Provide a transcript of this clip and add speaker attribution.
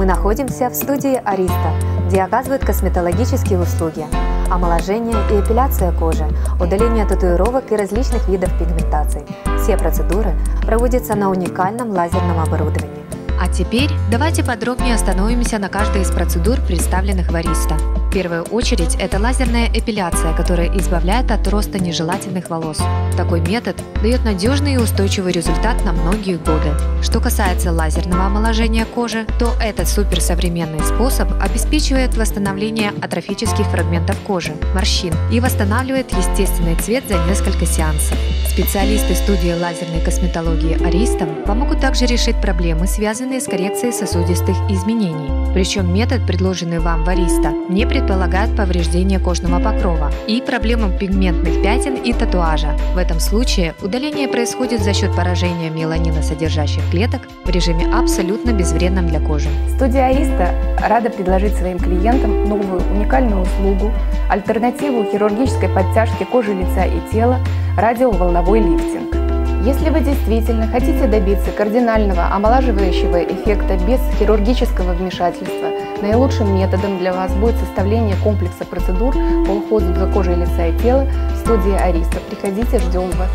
Speaker 1: Мы находимся в студии Ариста, где оказывают косметологические услуги, омоложение и эпиляция кожи, удаление татуировок и различных видов пигментаций. Все процедуры проводятся на уникальном лазерном оборудовании. А теперь давайте подробнее остановимся на каждой из процедур, представленных в Ариста. В первую очередь это лазерная эпиляция, которая избавляет от роста нежелательных волос. Такой метод дает надежный и устойчивый результат на многие годы. Что касается лазерного омоложения кожи, то этот суперсовременный способ обеспечивает восстановление атрофических фрагментов кожи, морщин и восстанавливает естественный цвет за несколько сеансов. Специалисты студии лазерной косметологии Ариста помогут также решить проблемы, связанные с коррекцией сосудистых изменений. Причем метод, предложенный вам в Ариста, не предполагает повреждение кожного покрова и проблему пигментных пятен и татуажа. В этом случае удаление происходит за счет поражения меланиносодержащих клеток в режиме абсолютно безвредном для кожи.
Speaker 2: Студия Ариста рада предложить своим клиентам новую уникальную услугу, альтернативу хирургической подтяжке кожи лица и тела – радиоволновой лифтинг. Если вы действительно хотите добиться кардинального омолаживающего эффекта без хирургического вмешательства, наилучшим методом для вас будет составление комплекса процедур по уходу за кожей лица и тела в студии Ариста. Приходите, ждем вас!